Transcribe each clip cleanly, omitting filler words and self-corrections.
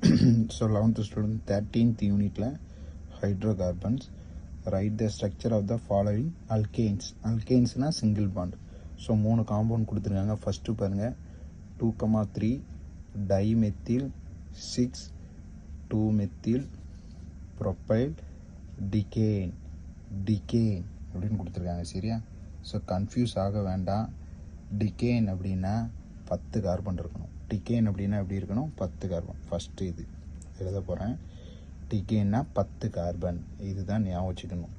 So 11th student 13th unit hydrocarbons. Write the structure of the following alkanes. Alkanes na single bond. So 3 compound கொடுத்திருக்காங்க. First பாருங்க 2,3 dimethyl 6 2-methyl propyl decane அப்படின்னு கொடுத்திருக்காங்க. சரியா? So confuse ஆக வேண்டாம். டிகேன் அப்படின்னா 10 carbon இருக்கணும். டிகேன் அப்படின்னா எப்படி இருக்கணும்? 10 கார்பன். ஃபஸ்ட்டு இது எழுத போகிறேன். டிகேன்னா 10 கார்பன். இதுதான் ஞாபகம் வச்சுக்கணும்.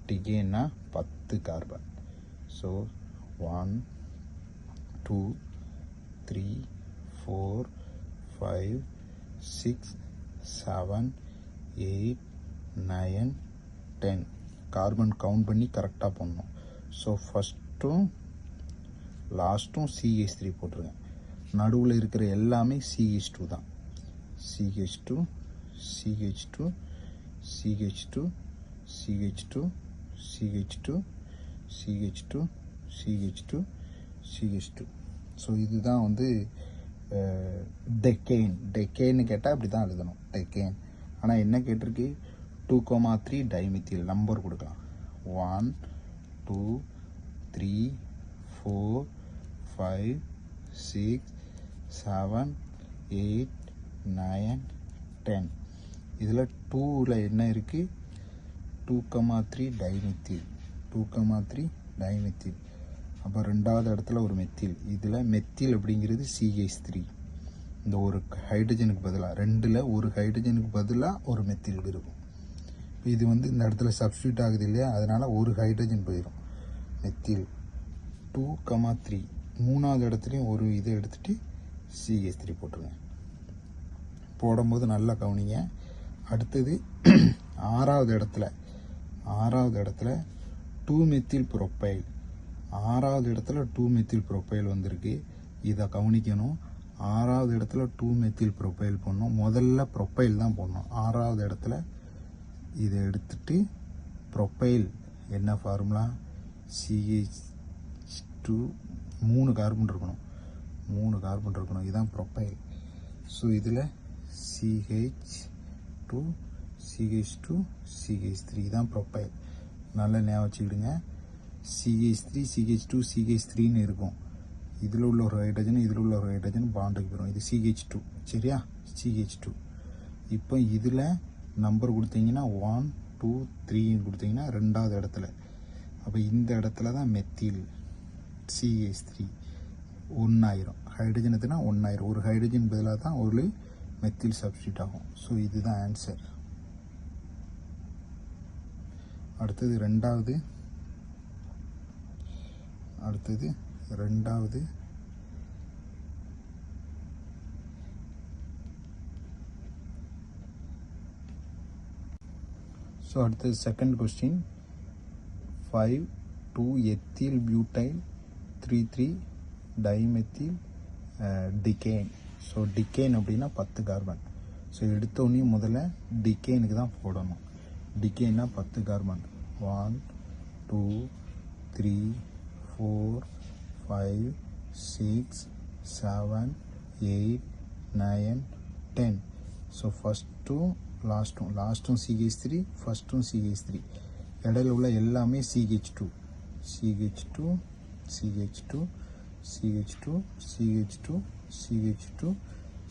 டிகேன்னா 10 கார்பன். ஸோ 1 2 3 4 5 6 7 8 9 10 கார்பன் கவுண்ட் பண்ணி கரெக்டாக பண்ணணும். ஸோ ஃபஸ்ட்டும் லாஸ்ட்டும் CH3 போட்டிருக்கேன். நடுவில் இருக்கிற எல்லாமே CH2 தான். CH2 CH2 CH2 CH2 CH2 CH2 CH2 CH2. So இதுதான் வந்து டெக்கேன்னு கேட்டால் அப்படி தான் எழுதணும். டெக்கேன். ஆனால் என்ன கேட்டிருக்கு? 2,3 டைமித்தில் நம்பர் கொடுக்கலாம். 1 2 3 4 5 6 7 8 9 10. இதில் 2ல் என்ன இருக்குது? 2,3 டைமித்தில். 2,3 டைமித்தில். அப்போ ரெண்டாவது இடத்துல ஒரு மெத்தில். இதில் மெத்தில் அப்படிங்கிறது CH3. இந்த ஒரு ஹைட்ரஜனுக்கு பதிலாக 2ல் ஒரு ஹைட்ரஜனுக்கு பதிலாக ஒரு மெத்தில் இருக்கும். இது வந்து இந்த இடத்துல சப்ஸ்டியூட் ஆகுது இல்லையா? அதனால் ஒரு ஹைட்ரஜன் போயிடும். மெத்தில் 2,3. மூணாவது இடத்துலையும் ஒரு இதை எடுத்துகிட்டு CH3 போட்டுருங்க. போடும்போது நல்லா கவனிங்க. அடுத்தது ஆறாவது இடத்துல 2-methyl propyl. ஆறாவது இடத்துல 2-methyl propyl வந்திருக்கு. இதை கவனிக்கணும். ஆறாவது இடத்துல 2-methyl propyl போடணும். முதல்ல ப்ரொப்பைல் தான் போடணும். ஆறாவது இடத்துல இதை எடுத்துட்டு ப்ரொப்பைல் என்ன ஃபார்முலா? CH2 3 கார்பன் இருக்கணும். 3 கார்பன் இருக்கணும். இதுதான் ப்ரொப்பைல். ஸோ இதில் CH2 CH2 CH3 தான் ப்ரொப்பைல். நல்லா ஞாபகம் வச்சுக்கிடுங்க. CH3 CH2 CH3ன்னு இருக்கும். இதில் உள்ள ஒரு ஹைட்ரஜன் இதில் உள்ள ஒரு ஹைட்ரஜன் பாண்டுக்கு போயிடும். இது CH2. சரியா? CH2. இப்போ இதில் நம்பர் கொடுத்தீங்கன்னா 1 2 3 கொடுத்தீங்கன்னா ரெண்டாவது இடத்துல. அப்போ இந்த இடத்துல தான் மெத்தில் CH3 ஒன்றாயிரும். ஹைட்ரஜனுக்குனா 1 ஒரு ஹைட்ரஜன் பதிலாக தான் ஒரு மெத்தில் சப்ஸ்டியூட் ஆகும். ஸோ இதுதான் ஆன்சர். அடுத்தது ரெண்டாவது ஸோ அடுத்தது second question. 5 2 ethyl butyl 3 dimethyl decane. So decane அப்படின்னா 10 கார்பன். ஸோ எடுத்தோடனே முதல்ல டிகேனுக்கு தான் போடணும். டிகேன்னா 10 கார்பன். 1 2 3 4 5 6 7 8 9 10. ஸோ ஃபஸ்ட்டும் லாஸ்ட்டும் CH3 ஃபஸ்ட்டும் CH3. இடையில உள்ள எல்லாமே CH2 CH2 CH2 CH2 CH2 CH2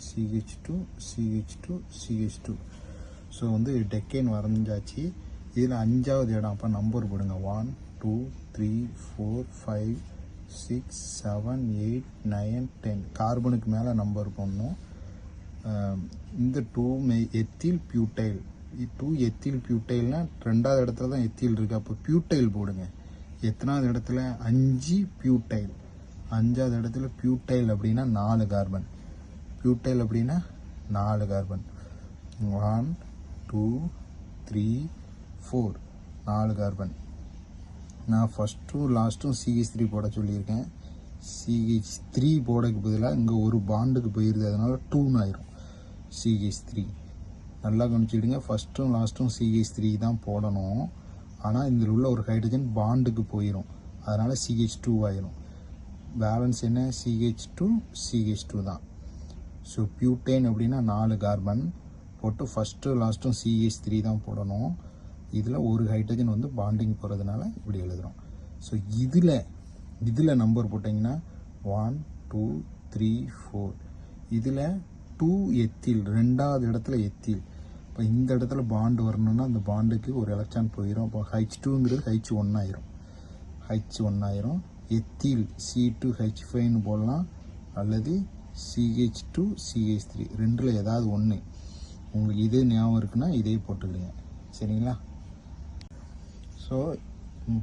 CH2 CH2 CH2. So வந்து டெக்கேன் வரைஞ்சாச்சு. இதில் 5வது இடம். அப்போ நம்பர் போடுங்க. 1 2 3 4 5 6 7 8 9 10. கார்பனுக்கு மேலே நம்பர் போடணும். இந்த 2 எத்தில் பியூட்டைல். 2 எத்தில் பியூட்டைல்னா ரெண்டாவது இடத்துல தான் எத்தில் இருக்குது. அப்போ பியூட்டைல் போடுங்க. எத்தனாவது இடத்துல? 5 பியூட்டைல். 5வது இடத்துல பியூட்டைல் அப்படின்னா 4 கார்பன். பியூட்டைல் அப்படின்னா 4 கார்பன். 1 2 3 4 4 கார்பன். நான் ஃபஸ்ட்டும் லாஸ்ட்டும் CH3 போட சொல்லியிருக்கேன். CH3 போடக்கு பதிலாக இங்கே ஒரு பாண்டுக்கு போயிடுது. அதனால் 2ன்னு ஆயிரும். CH3 நல்லா கவனிச்சுடுங்க. ஃபஸ்ட்டும் லாஸ்ட்டும் CH3 தான் போடணும். ஆனால் இதில் உள்ள ஒரு ஹைட்ரஜன் பாண்டுக்கு போயிடும். அதனால் CH2 ஆயிரும். பேலன்ஸ் என்ன? CH2 தான். ஸோ பியூட்டேன் அப்படின்னா 4 கார்பன் போட்டு ஃபஸ்ட்டு லாஸ்ட்டும் CH3 தான் போடணும். இதில் ஒரு ஹைட்ரஜன் வந்து பாண்டிங் போகிறதுனால இப்படி எழுதுகிறோம். ஸோ இதில் நம்பர் போட்டிங்கன்னா 1 2 3 4. இதில் 2 எத்தில், ரெண்டாவது இடத்துல எத்தில். இப்போ இந்த இடத்துல பாண்டு வரணும்னா அந்த பாண்டுக்கு ஒரு எலக்ட்ரான் போயிடும். அப்போ H2ங்கிறது H1 ஆயிரும். எத்தில் C2H5ன்னு போடலாம், அல்லது CH2CH3 ரெண்டில் ஏதாவது ஒன்று. உங்களுக்கு இதே ஞாபகம் இருக்குன்னா இதே போட்டுக்கிடுங்க, சரிங்களா? ஸோ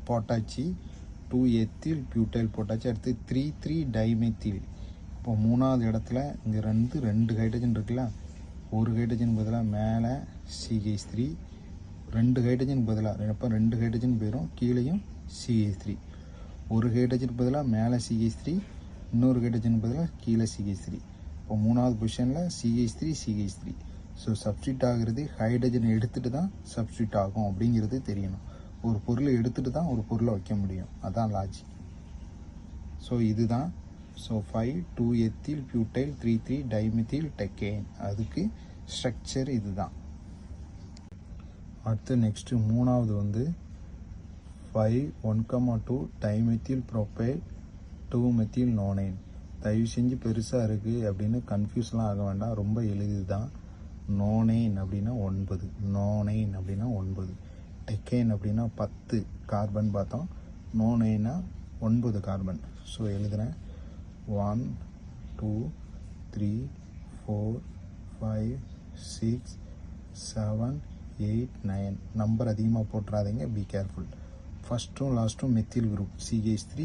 போட்டாச்சு, 2 எத்தில் பியூட்டைல் போட்டாச்சு. அடுத்து 3 டைமெத்தில். இப்போ மூணாவது இடத்துல இங்கே ரெண்டு ஹைட்ரஜன் இருக்குல்ல, ஒரு ஹைட்ரஜன் பதிலாக மேலே CH3, 2 ஹைட்ரஜன் பதிலாக, அப்போ 2 ஹைட்ரஜன் போயிடும், கீழேயும் CH3, ஒரு ஹைட்ரஜன் பதிலாக மேலே CH3, இன்னொரு ஹைட்ரஜன் பதிலாக கீழே CH3. இப்போ மூணாவது பொசிஷனில் CH3. ஸோ சப்ஸ்டியூட் ஆகிறது ஹைட்ரஜன் எடுத்துகிட்டு தான் சப்ஸ்டியூட் ஆகும் அப்படிங்கிறது தெரியணும். ஒரு பொருளை எடுத்துகிட்டு தான் ஒரு பொருளை வைக்க முடியும், அதான் லாஜிக். ஸோ இதுதான். ஸோ 5 2 எத்தில் பியூட்டைல் 3 டைமெத்தில் டெக்கேன், அதுக்கு ஸ்ட்ரக்சர் இதுதான். அடுத்து நெக்ஸ்ட்டு மூணாவது வந்து 5 1,2 டைமெத்தில் ப்ரோப்பைல் 2 மெத்தில் நோனைன். தயவு செஞ்சு பெருசாக இருக்குது அப்படின்னு கன்ஃபியூஸ்லாம் ஆக வேண்டாம், ரொம்ப எளிது தான். நோனைன் அப்படின்னா 9, டெக்கேன் அப்படின்னா 10 கார்பன் பார்த்தோம், நோனைனா 9 கார்பன். ஸோ எழுதுகிறேன் 1 2 3 4 5 6 7 8 9. நம்பர் அதிகமாக போட்டுறாதீங்க, பி கேர்ஃபுல். ஃபஸ்ட்டும் லாஸ்ட்டும் மெத்தில் குரூப் CH3.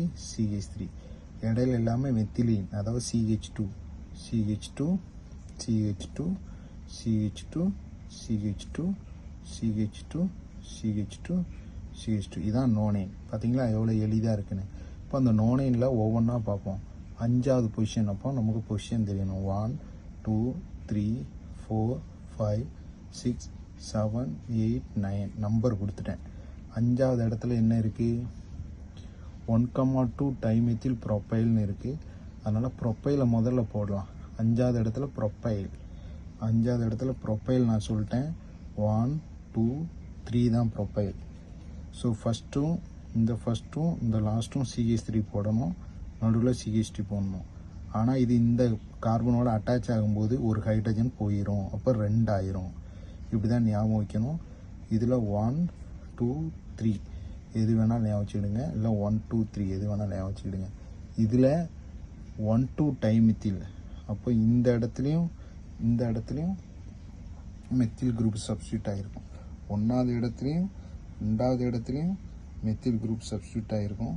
இடையில எல்லாமே மெத்திலீன், அதாவது CH2. இதான் நோனைன். பார்த்தீங்களா எவ்வளோ எளிதாக இருக்குன்னு. இப்போ அந்த நோனைனில் ஒவ்வொன்றா பார்ப்போம். 5வது பொசிஷன், அப்போ நமக்கு பொசிஷன் தெரியணும். 1 2 3 4 5 6 7 8 9 நம்பர் கொடுத்துட்டேன். 5வது இடத்துல என்ன இருக்குது? 1,2 டைமெத்தில் ப்ரொப்பைல்னு இருக்குது. அதனால் ப்ரொப்பைலை முதல்ல போடலாம். 5வது இடத்துல ப்ரொப்பைல் நான் சொல்லிட்டேன். 1 2 3 தான் ப்ரொப்பைல். ஸோ ஃபஸ்ட்டும் இந்த லாஸ்ட்டும் CH3 போடணும், நடுவில் CH3 போடணும். ஆனால் இது இந்த கார்பனோட அட்டாச் ஆகும்போது ஒரு ஹைட்ரஜன் போயிடும், அப்போ 2 ஆயிரும். இப்படி தான் ஞாபகம் வைக்கணும். இதில் 1 2 3 எது வேணால் ஞாபகம் வச்சுக்கிடுங்க, இல்லை 1 2 3 எது வேணால் ஞாபகம் வச்சுக்கிடுங்க. இதில் 1 2 டைமெத்தில், அப்போ இந்த இடத்துலையும் மெத்தில் குரூப் சப்ஸ்டியூட் ஆகிருக்கும். 1வது இடத்துலையும் 2வது இடத்துலையும் மெத்தில் குரூப் சப்ஸ்டியூட் ஆகிருக்கும்.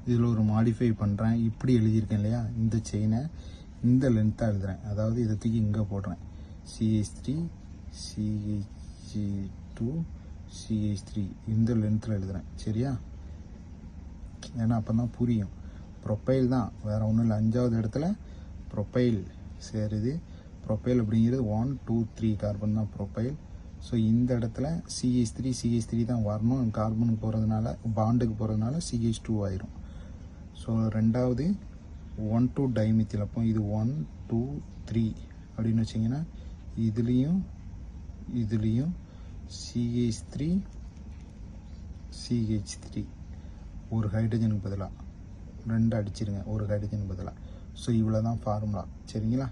இதில் ஒரு மாடிஃபை பண்ணுறேன். இப்படி எழுதியிருக்கேன் இல்லையா, இந்த செயினை இந்த லென்த்தாக எழுதுகிறேன். அதாவது இதை தூக்கி இங்கே போடுறேன். CH3 CH2 CH3 இந்த லென்த்தில் எழுதுகிறேன், சரியா? ஏன்னா அப்போ தான் புரியும். ப்ரொப்பைல் தான், வேறு ஒன்றும் இல்லை. 5வது இடத்துல ப்ரொப்பைல் சேருது. ப்ரொப்பைல் அப்படிங்கிறது 1 2 3 கார்பன் தான் ப்ரொப்பைல். ஸோ இந்த இடத்துல CH3 தான் வரணும், கார்பனுக்கு போகிறதுனால, பாண்டுக்கு போகிறதுனால CH2 ஆயிரும். ஸோ ரெண்டாவது 1 2 டைமெத்தில், அப்போ இது 1 2 3 அப்படின்னு வச்சிங்கன்னா இதுலேயும் CH3 ஒரு ஹைட்ரஜனுக்கு பதிலாக 2 அடிச்சிருங்க, ஒரு ஹைட்ரஜனுக்கு பதிலாக. ஸோ இவ்வளோ தான் ஃபார்முலா, சரிங்களா?